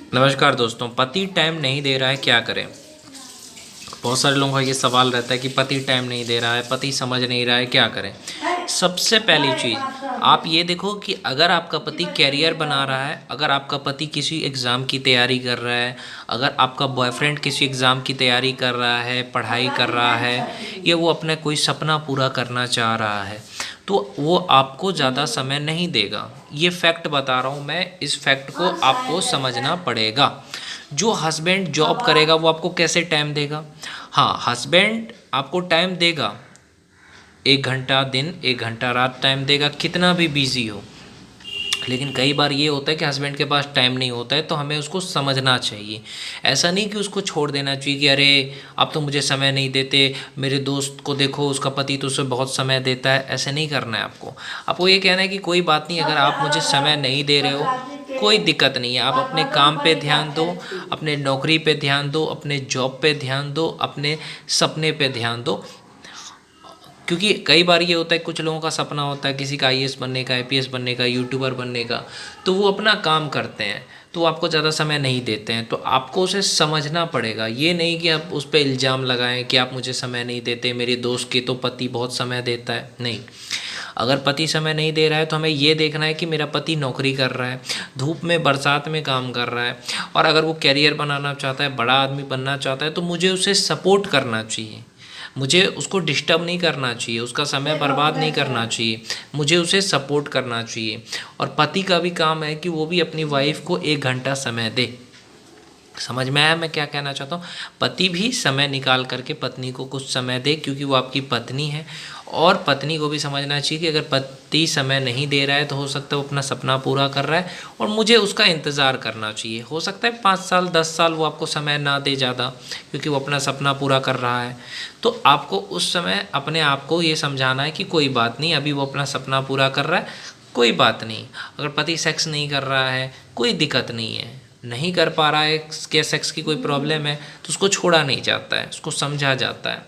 नमस्कार दोस्तों। पति टाइम नहीं दे रहा है, क्या करें? बहुत सारे लोगों का ये सवाल रहता है कि पति टाइम नहीं दे रहा है, पति समझ नहीं रहा है, क्या करें? सबसे पहली चीज़ आप ये देखो कि अगर आपका पति कैरियर बना रहा है, अगर आपका पति किसी एग्ज़ाम की तैयारी कर रहा है, अगर आपका बॉयफ्रेंड किसी एग्ज़ाम की तैयारी कर रहा है, पढ़ाई कर रहा है, या वो अपना कोई सपना पूरा करना चाह रहा है, तो वो आपको ज़्यादा समय नहीं देगा। ये फैक्ट बता रहा हूँ मैं, इस फैक्ट को आपको समझना पड़ेगा। जो हस्बैंड जॉब करेगा वो आपको कैसे टाइम देगा? हाँ, हस्बैंड आपको टाइम देगा, 1 घंटा दिन 1 घंटा रात टाइम देगा, कितना भी बिजी हो। लेकिन कई बार ये होता है कि हस्बैंड के पास टाइम नहीं होता है, तो हमें उसको समझना चाहिए। ऐसा नहीं कि उसको छोड़ देना चाहिए कि अरे आप तो मुझे समय नहीं देते, मेरे दोस्त को देखो उसका पति तो उसे बहुत समय देता है। ऐसे नहीं करना है आपको। आपको ये कहना है कि कोई बात नहीं, अगर आप मुझे समय नहीं दे रहे हो कोई दिक्कत नहीं है, आप अपने काम पे ध्यान दो, अपने नौकरी पे ध्यान दो, अपने जॉब पे ध्यान दो, अपने सपने पे ध्यान दो। क्योंकि कई बार ये होता है, कुछ लोगों का सपना होता है किसी का आईएएस बनने का, आईपीएस बनने का, यूट्यूबर बनने का, तो वो अपना काम करते हैं, तो आपको ज़्यादा समय नहीं देते हैं। तो आपको उसे समझना पड़ेगा। ये नहीं कि आप उस पर इल्ज़ाम लगाएं कि आप मुझे समय नहीं देते, मेरे दोस्त के तो पति बहुत समय देता है। नहीं, अगर पति समय नहीं दे रहा है तो हमें ये देखना है कि मेरा पति नौकरी कर रहा है, धूप में बरसात में काम कर रहा है, और अगर वो कैरियर बनाना चाहता है, बड़ा आदमी बनना चाहता है, तो मुझे उसे सपोर्ट करना चाहिए। मुझे उसको डिस्टर्ब नहीं करना चाहिए, उसका समय बर्बाद नहीं करना चाहिए, मुझे उसे सपोर्ट करना चाहिए। और पति का भी काम है कि वो भी अपनी वाइफ को 1 घंटा समय दे। समझ में आया मैं क्या कहना चाहता हूँ? पति भी समय निकाल करके पत्नी को कुछ समय दे, क्योंकि वो आपकी पत्नी है। और पत्नी को भी समझना चाहिए कि अगर पति समय नहीं दे रहा है तो हो सकता है वो अपना सपना पूरा कर रहा है, और मुझे उसका इंतज़ार करना चाहिए। हो सकता है 5 साल 10 साल वो आपको समय ना दे ज़्यादा, क्योंकि वो अपना सपना पूरा कर रहा है। तो आपको उस समय अपने आप को ये समझाना है कि कोई बात नहीं, अभी वो अपना सपना पूरा कर रहा है, कोई बात नहीं। अगर पति सेक्स नहीं कर रहा है, कोई दिक्कत नहीं है, नहीं कर पा रहा है, क्या सेक्स की कोई प्रॉब्लम है, तो उसको छोड़ा नहीं जाता है, उसको समझा जाता है।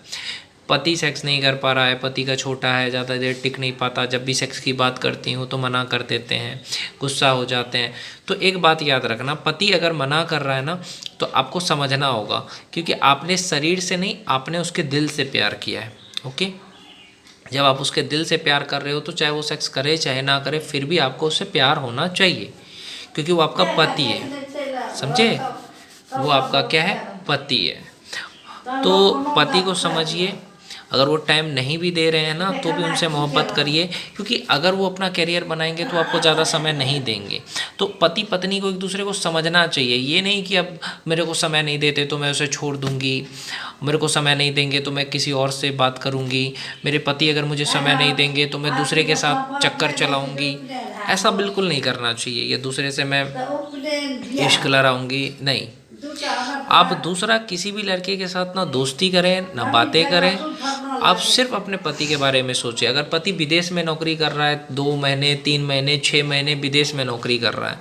पति सेक्स नहीं कर पा रहा है, पति का छोटा है, ज़्यादा देर टिक नहीं पाता, जब भी सेक्स की बात करती हूँ तो मना कर देते हैं, गुस्सा हो जाते हैं। तो एक बात याद रखना, पति अगर मना कर रहा है ना, तो आपको समझना होगा, क्योंकि आपने शरीर से नहीं, आपने उसके दिल से प्यार किया है। ओके, जब आप उसके दिल से प्यार कर रहे हो तो चाहे वो सेक्स करे चाहे ना करे, फिर भी आपको उससे प्यार होना चाहिए, क्योंकि वो आपका पति है। समझे? वो आपका क्या है? पति है। तो पति को समझिए, अगर वो टाइम नहीं भी दे रहे हैं ना, तो भी उनसे मोहब्बत करिए, क्योंकि अगर वो अपना करियर बनाएंगे तो आपको ज़्यादा समय नहीं देंगे। तो पति पत्नी को एक दूसरे को समझना चाहिए। ये नहीं कि अब मेरे को समय नहीं देते तो मैं उसे छोड़ दूंगी, मेरे को समय नहीं देंगे तो मैं किसी और से बात करूंगी, मेरे पति अगर मुझे समय नहीं देंगे तो मैं दूसरे के साथ चक्कर चलाऊंगी। ऐसा बिल्कुल नहीं करना चाहिए, या दूसरे से मैं इश्क लड़ाऊंगी, नहीं। आप दूसरा किसी भी लड़के के साथ ना दोस्ती करें ना बातें करें, आप सिर्फ अपने पति के बारे में सोचें। अगर पति विदेश में नौकरी कर रहा है, 2 महीने 3 महीने 6 महीने विदेश में नौकरी कर रहा है,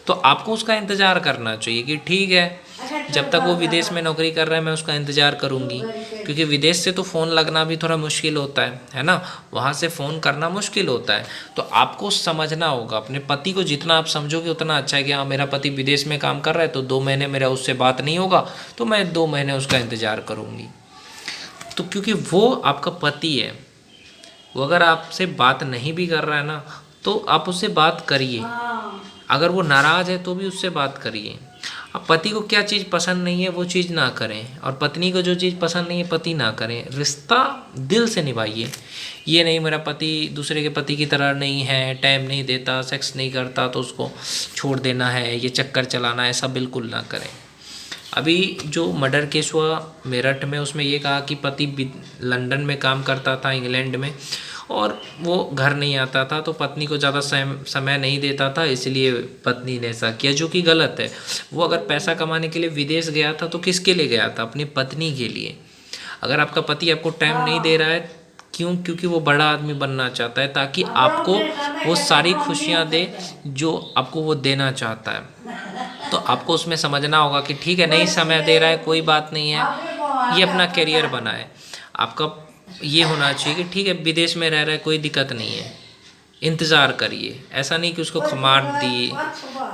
तो आपको उसका इंतज़ार करना चाहिए कि ठीक है, जब तक वो विदेश में नौकरी कर रहा है मैं उसका इंतज़ार करूँगी। क्योंकि विदेश से तो फ़ोन लगना भी थोड़ा मुश्किल होता है ना, वहाँ से फ़ोन करना मुश्किल होता है। तो आपको समझना होगा, अपने पति को जितना आप समझोगे उतना अच्छा है कि हाँ, मेरा पति विदेश में काम कर रहा है तो 2 महीने मेरा उससे बात नहीं होगा, तो मैं 2 महीने उसका इंतज़ार करूँगी। तो क्योंकि वो आपका पति है, वो अगर आपसे बात नहीं भी कर रहा है ना, तो आप उससे बात करिए। अगर वो नाराज़ है तो भी उससे बात करिए। अब पति को क्या चीज़ पसंद नहीं है वो चीज़ ना करें, और पत्नी को जो चीज़ पसंद नहीं है पति ना करें। रिश्ता दिल से निभाइए। ये नहीं मेरा पति दूसरे के पति की तरह नहीं है, टाइम नहीं देता, सेक्स नहीं करता तो उसको छोड़ देना है, ये चक्कर चलाना है, ऐसा बिल्कुल ना करें। अभी जो मर्डर केस हुआ मेरठ में, उसमें ये कहा कि पति लंदन में काम करता था, इंग्लैंड में, और वो घर नहीं आता था, तो पत्नी को ज़्यादा समय नहीं देता था, इसलिए पत्नी ने ऐसा किया, जो कि गलत है। वो अगर पैसा कमाने के लिए विदेश गया था तो किसके लिए गया था? अपनी पत्नी के लिए। अगर आपका पति आपको टाइम नहीं दे रहा है, क्यों? क्योंकि वो बड़ा आदमी बनना चाहता है, ताकि आपको वो सारी खुशियाँ दे जो आपको वो देना चाहता है। तो आपको उसमें समझना होगा कि ठीक है, नहीं समय दे रहा है कोई बात नहीं है, ये अपना करियर बनाए। आपका ये होना चाहिए कि ठीक है, विदेश में रह रहा है कोई दिक्कत नहीं है, इंतज़ार करिए, ऐसा नहीं कि उसको मार दिए,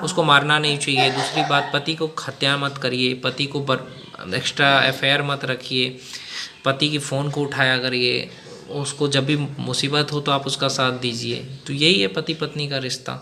उसको मारना नहीं चाहिए। दूसरी बात, पति को हत्या मत करिए, पति को एक्स्ट्रा अफेयर मत रखिए, पति की फ़ोन को उठाया करिए, उसको जब भी मुसीबत हो तो आप उसका साथ दीजिए। तो यही है पति पत्नी का रिश्ता।